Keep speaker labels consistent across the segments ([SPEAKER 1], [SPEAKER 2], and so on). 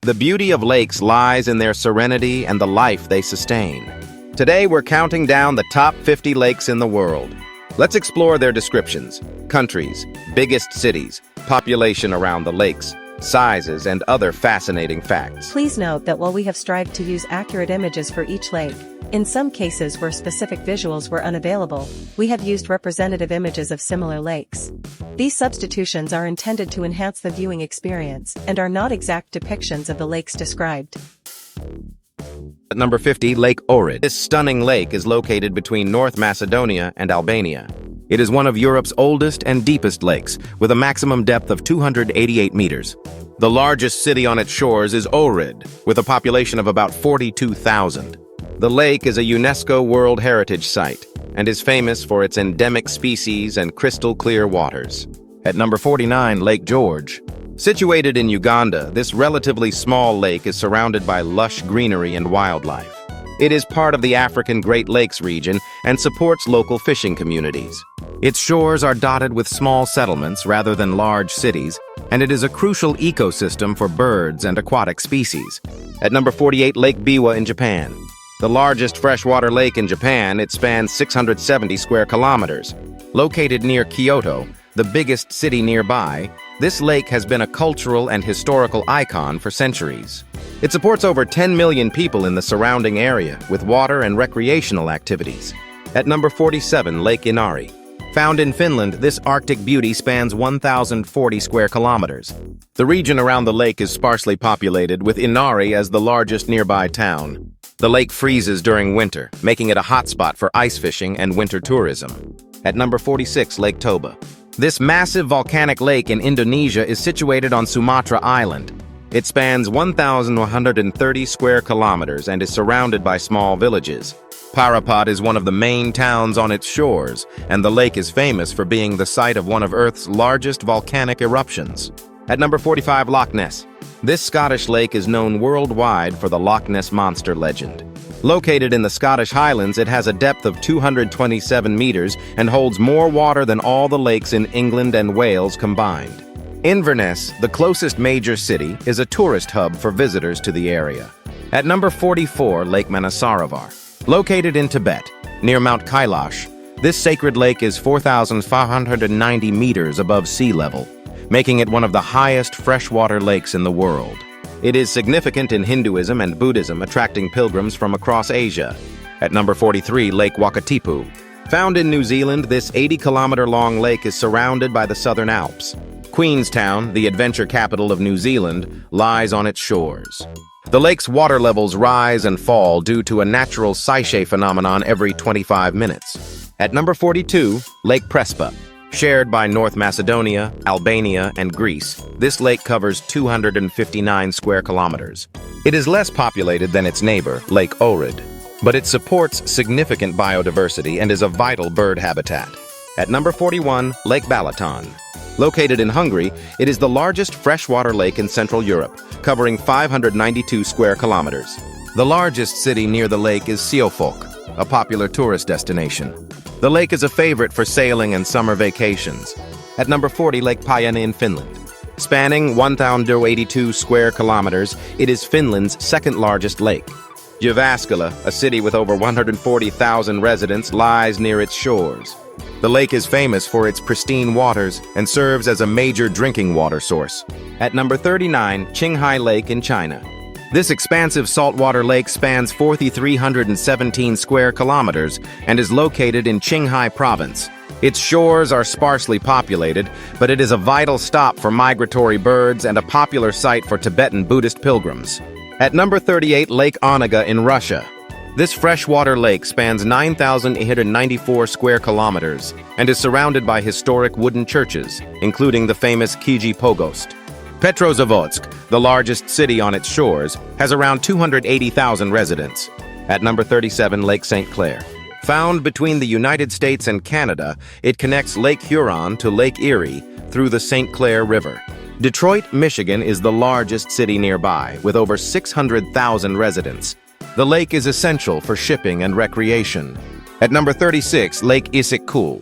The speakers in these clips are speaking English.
[SPEAKER 1] The beauty of lakes lies in their serenity and the life they sustain. Today, we're counting down the top 50 lakes in the world. Let's explore their descriptions, countries, biggest cities, population around the lakes, sizes, and other fascinating facts.
[SPEAKER 2] Please note that while we have strived to use accurate images for each lake, in some cases where specific visuals were unavailable, we have used representative images of similar lakes. These substitutions are intended to enhance the viewing experience and are not exact depictions of the lakes described.
[SPEAKER 1] At number 50, Lake Ohrid. This stunning lake is located between North Macedonia and Albania. It is one of Europe's oldest and deepest lakes, with a maximum depth of 288 meters. The largest city on its shores is Ohrid, with a population of about 42,000. The lake is a UNESCO World Heritage Site and is famous for its endemic species and crystal-clear waters. At number 49, Lake George. Situated in Uganda, this relatively small lake is surrounded by lush greenery and wildlife. It is part of the African Great Lakes region and supports local fishing communities. Its shores are dotted with small settlements rather than large cities, and it is a crucial ecosystem for birds and aquatic species. At number 48, Lake Biwa in Japan. The largest freshwater lake in Japan, it spans 670 square kilometers. Located near Kyoto, the biggest city nearby, this lake has been a cultural and historical icon for centuries. It supports over 10 million people in the surrounding area with water and recreational activities. At number 47, Lake Inari. Found in Finland, this Arctic beauty spans 1,040 square kilometers. The region around the lake is sparsely populated, with Inari as the largest nearby town. The lake freezes during winter, making it a hotspot for ice fishing and winter tourism. At number 46, Lake Toba. This massive volcanic lake in Indonesia is situated on Sumatra Island. It spans 1,130 square kilometers and is surrounded by small villages. Parapat is one of the main towns on its shores, and the lake is famous for being the site of one of Earth's largest volcanic eruptions. At number 45, Loch Ness. This Scottish lake is known worldwide for the Loch Ness Monster legend. Located in the Scottish Highlands, it has a depth of 227 meters and holds more water than all the lakes in England and Wales combined. Inverness, the closest major city, is a tourist hub for visitors to the area. At number 44, Lake Manasaravar. Located in Tibet, near Mount Kailash, this sacred lake is 4,590 meters above sea level, making it one of the highest freshwater lakes in the world. It is significant in Hinduism and Buddhism, attracting pilgrims from across Asia. At number 43, Lake Wakatipu. Found in New Zealand, this 80-kilometer-long lake is surrounded by the Southern Alps. Queenstown, the adventure capital of New Zealand, lies on its shores. The lake's water levels rise and fall due to a natural Psyche phenomenon every 25 minutes. At number 42, Lake Prespa. Shared by North Macedonia, Albania, and Greece, this lake covers 259 square kilometers. It is less populated than its neighbor, Lake Ohrid, but it supports significant biodiversity and is a vital bird habitat. At number 41, Lake Balaton. Located in Hungary, it is the largest freshwater lake in Central Europe, covering 592 square kilometers. The largest city near the lake is Siofok, a popular tourist destination. The lake is a favorite for sailing and summer vacations. At number 40, Lake Päijänne in Finland. Spanning 1,082 square kilometers, it is Finland's second-largest lake. Jyväskylä, a city with over 140,000 residents, lies near its shores. The lake is famous for its pristine waters and serves as a major drinking water source. At number 39, Qinghai Lake in China. This expansive saltwater lake spans 4,317 square kilometers and is located in Qinghai Province. Its shores are sparsely populated, but it is a vital stop for migratory birds and a popular site for Tibetan Buddhist pilgrims. At number 38, Lake Onega in Russia. This freshwater lake spans 9,894 square kilometers and is surrounded by historic wooden churches, including the famous Kiji Pogost. Petrozavodsk, the largest city on its shores, has around 280,000 residents. At number 37, Lake St. Clair. Found between the United States and Canada, it connects Lake Huron to Lake Erie through the St. Clair River. Detroit, Michigan is the largest city nearby, with over 600,000 residents. The lake is essential for shipping and recreation. At number 36, Lake Issyk Kul.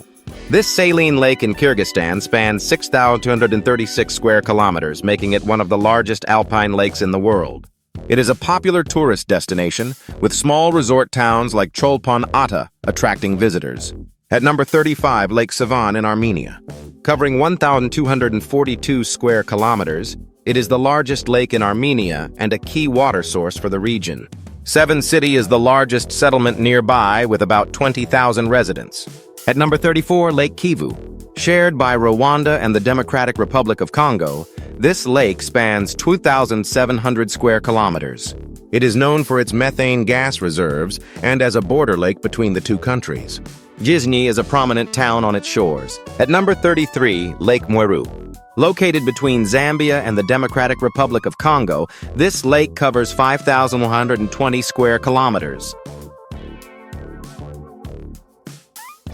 [SPEAKER 1] This saline lake in Kyrgyzstan spans 6,236 square kilometers, making it one of the largest alpine lakes in the world. It is a popular tourist destination, with small resort towns like Cholpon-Ata attracting visitors. At number 35, Lake Sevan in Armenia. Covering 1,242 square kilometers, it is the largest lake in Armenia and a key water source for the region. Sevan City is the largest settlement nearby with about 20,000 residents. At number 34, Lake Kivu. Shared by Rwanda and the Democratic Republic of Congo, this lake spans 2,700 square kilometers. It is known for its methane gas reserves and as a border lake between the two countries. Gisenyi is a prominent town on its shores. At number 33, Lake Mweru. Located between Zambia and the Democratic Republic of Congo, this lake covers 5,120 square kilometers.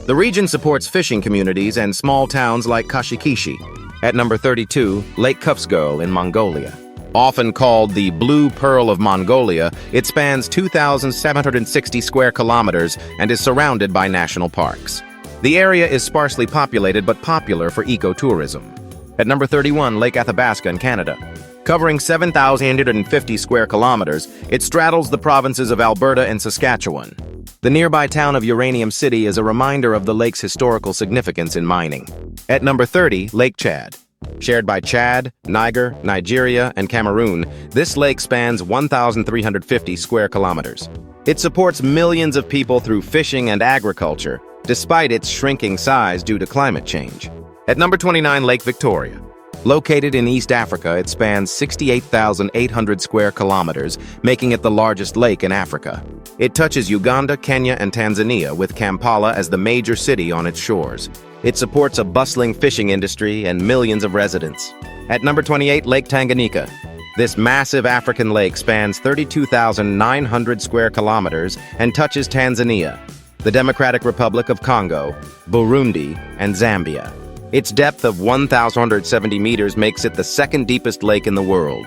[SPEAKER 1] The region supports fishing communities and small towns like Kashikishi. At number 32, Lake Kufsgol in Mongolia. Often called the Blue Pearl of Mongolia, it spans 2,760 square kilometers and is surrounded by national parks. The area is sparsely populated but popular for ecotourism. At number 31, Lake Athabasca in Canada. Covering 7,850 square kilometers, it straddles the provinces of Alberta and Saskatchewan. The nearby town of Uranium City is a reminder of the lake's historical significance in mining. At number 30, Lake Chad. Shared by Chad, Niger, Nigeria, and Cameroon, this lake spans 1,350 square kilometers. It supports millions of people through fishing and agriculture, despite its shrinking size due to climate change. At number 29, Lake Victoria. Located in East Africa, it spans 68,800 square kilometers, making it the largest lake in Africa. It touches Uganda, Kenya, and Tanzania, with Kampala as the major city on its shores. It supports a bustling fishing industry and millions of residents. At number 28, Lake Tanganyika. This massive African lake spans 32,900 square kilometers and touches Tanzania, the Democratic Republic of Congo, Burundi, and Zambia. Its depth of 1,170 meters makes it the second deepest lake in the world.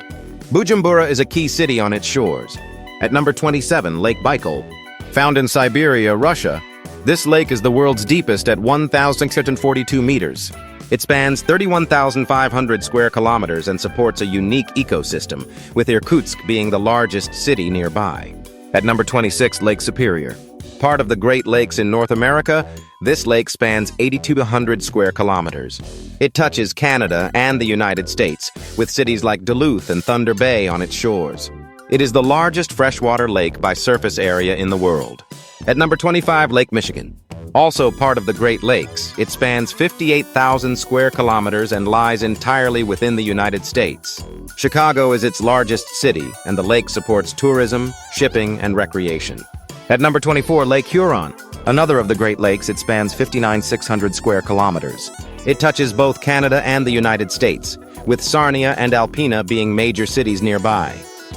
[SPEAKER 1] Bujumbura is a key city on its shores. At number 27, Lake Baikal. Found in Siberia, Russia, this lake is the world's deepest at 1,642 meters. It spans 31,500 square kilometers and supports a unique ecosystem, with Irkutsk being the largest city nearby. At number 26, Lake Superior. Part of the Great Lakes in North America, this lake spans 8,200 square kilometers. It touches Canada and the United States, with cities like Duluth and Thunder Bay on its shores. It is the largest freshwater lake by surface area in the world. At number 25, Lake Michigan. Also part of the Great Lakes, it spans 58,000 square kilometers and lies entirely within the United States. Chicago is its largest city, and the lake supports tourism, shipping, and recreation. At number 24, Lake Huron. Another of the Great Lakes, it spans 59,600 square kilometers. It touches both Canada and the United States, with Sarnia and Alpena being major cities nearby.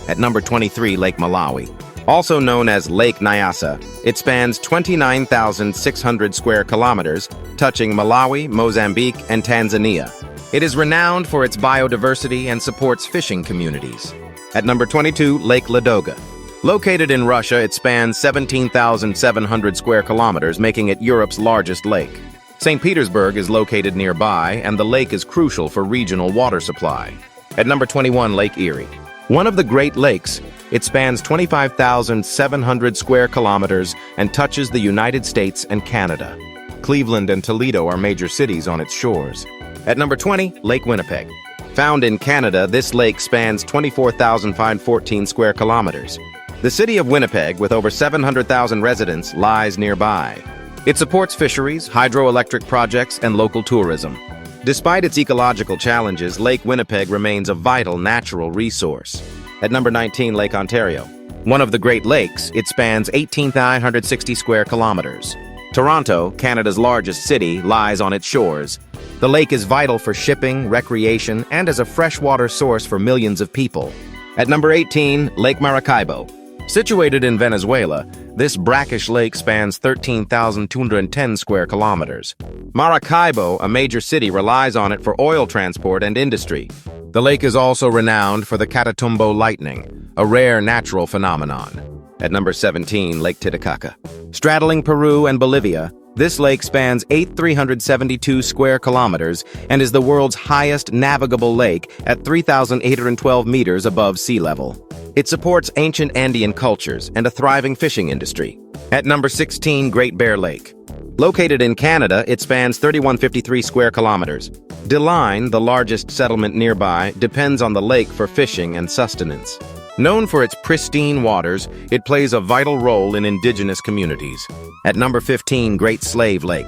[SPEAKER 1] At number 23, Lake Malawi. Also known as Lake Nyasa, it spans 29,600 square kilometers, touching Malawi, Mozambique, and Tanzania. It is renowned for its biodiversity and supports fishing communities. At number 22, Lake Ladoga. Located in Russia, it spans 17,700 square kilometers, making it Europe's largest lake. St. Petersburg is located nearby, and the lake is crucial for regional water supply. At number 21, Lake Erie. One of the Great Lakes, it spans 25,700 square kilometers and touches the United States and Canada. Cleveland and Toledo are major cities on its shores. At number 20, Lake Winnipeg. Found in Canada, this lake spans 24,514 square kilometers. The city of Winnipeg, with over 700,000 residents, lies nearby. It supports fisheries, hydroelectric projects, and local tourism. Despite its ecological challenges, Lake Winnipeg remains a vital natural resource. At number 19, Lake Ontario. One of the Great Lakes, it spans 18,960 square kilometers. Toronto, Canada's largest city, lies on its shores. The lake is vital for shipping, recreation, and as a freshwater source for millions of people. At number 18, Lake Maracaibo. Situated in Venezuela, this brackish lake spans 13,210 square kilometers. Maracaibo, a major city, relies on it for oil transport and industry. The lake is also renowned for the Catatumbo lightning, a rare natural phenomenon. At number 17, Lake Titicaca. Straddling Peru and Bolivia, This lake spans 8,372 square kilometers and is the world's highest navigable lake at 3,812 meters above sea level. It supports ancient Andean cultures and a thriving fishing industry. At number 16, Great Bear Lake. Located in Canada, it spans 3,153 square kilometers. DeLine, the largest settlement nearby, depends on the lake for fishing and sustenance. Known for its pristine waters, it plays a vital role in indigenous communities. At number 15, Great Slave Lake.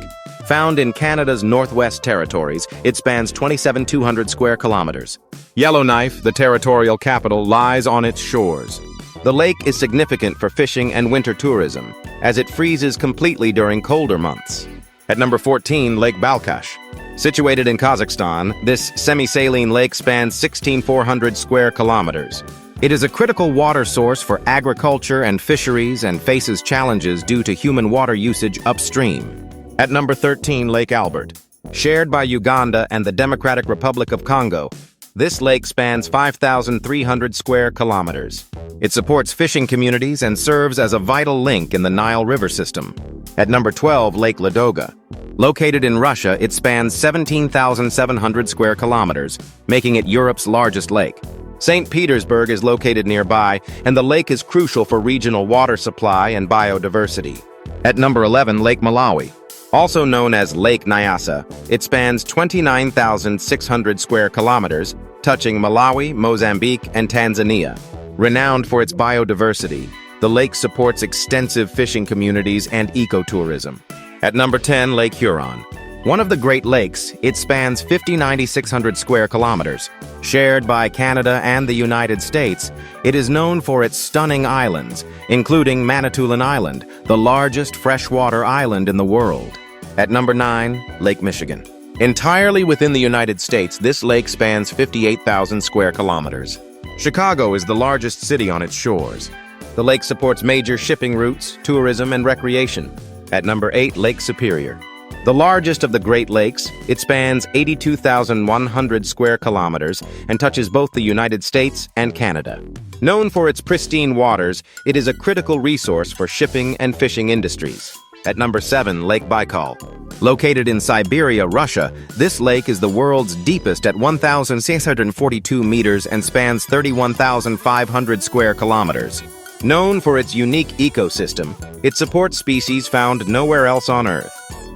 [SPEAKER 1] Found in Canada's Northwest Territories, it spans 27,200 square kilometers. Yellowknife, the territorial capital, lies on its shores. The lake is significant for fishing and winter tourism, as it freezes completely during colder months. At number 14, Lake Baikal. Situated in Kazakhstan, this semi-saline lake spans 16,400 square kilometers. It is a critical water source for agriculture and fisheries and faces challenges due to human water usage upstream. At number 13, Lake Albert. Shared by Uganda and the Democratic Republic of Congo, this lake spans 5,300 square kilometers. It supports fishing communities and serves as a vital link in the Nile River system. At number 12, Lake Ladoga. Located in Russia, it spans 17,700 square kilometers, making it Europe's largest lake. St. Petersburg is located nearby, and the lake is crucial for regional water supply and biodiversity. At number 11, Lake Malawi. Also known as Lake Nyasa, it spans 29,600 square kilometers, touching Malawi, Mozambique, and Tanzania. Renowned for its biodiversity, the lake supports extensive fishing communities and ecotourism. At number 10, Lake Huron. One of the Great Lakes, it spans 50,600 square kilometers. Shared by Canada and the United States, it is known for its stunning islands, including Manitoulin Island, the largest freshwater island in the world. At number 9, Lake Michigan. Entirely within the United States, this lake spans 58,000 square kilometers. Chicago is the largest city on its shores. The lake supports major shipping routes, tourism, and recreation. At number 8, Lake Superior. The largest of the Great Lakes, it spans 82,100 square kilometers and touches both the United States and Canada. Known for its pristine waters, it is a critical resource for shipping and fishing industries. At number 7, Lake Baikal. Located in Siberia, Russia, this lake is the world's deepest at 1,642 meters and spans 31,500 square kilometers. Known for its unique ecosystem, it supports species found nowhere else on Earth.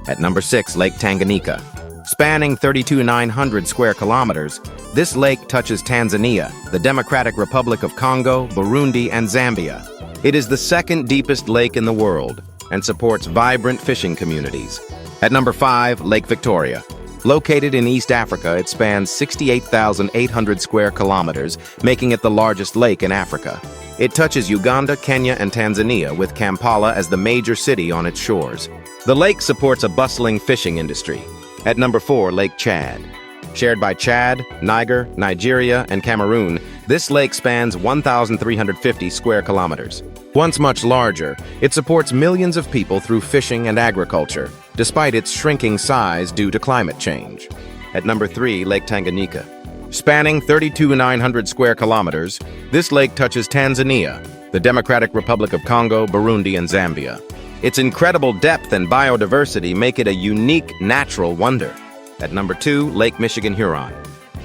[SPEAKER 1] At number 6, Lake Tanganyika. Spanning 32,900 square kilometers, this lake touches Tanzania, the Democratic Republic of Congo, Burundi, and Zambia. It is the second deepest lake in the world and supports vibrant fishing communities. At number 5, Lake Victoria. Located in East Africa, it spans 68,800 square kilometers, making it the largest lake in Africa. It touches Uganda, Kenya, and Tanzania, with Kampala as the major city on its shores. The lake supports a bustling fishing industry. At number 4, Lake Chad. Shared by Chad, Niger, Nigeria, and Cameroon, this lake spans 1,350 square kilometers. Once much larger, it supports millions of people through fishing and agriculture, despite its shrinking size due to climate change. At number 3, Lake Tanganyika. Spanning 32,900 square kilometers, this lake touches Tanzania, the Democratic Republic of Congo, Burundi, and Zambia. Its incredible depth and biodiversity make it a unique natural wonder. At number 2, Lake Michigan-Huron.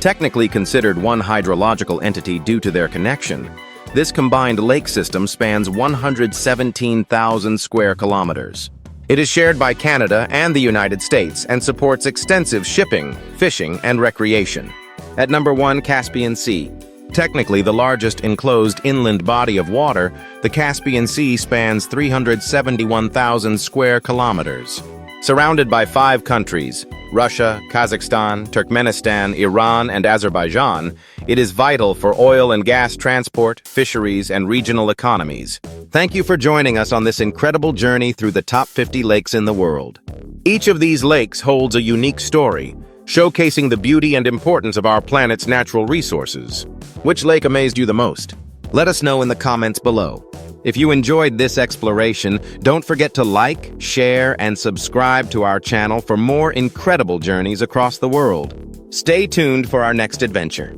[SPEAKER 1] Technically considered one hydrological entity due to their connection, this combined lake system spans 117,000 square kilometers. It is shared by Canada and the United States and supports extensive shipping, fishing, and recreation. At number 1, Caspian Sea. Technically the largest enclosed inland body of water, the Caspian Sea spans 371,000 square kilometers. Surrounded by 5 countries, Russia, Kazakhstan, Turkmenistan, Iran, and Azerbaijan, it is vital for oil and gas transport, fisheries, and regional economies. Thank you for joining us on this incredible journey through the top 50 lakes in the world. Each of these lakes holds a unique story, showcasing the beauty and importance of our planet's natural resources. Which lake amazed you the most? Let us know in the comments below. If you enjoyed this exploration, don't forget to like, share, and subscribe to our channel for more incredible journeys across the world. Stay tuned for our next adventure.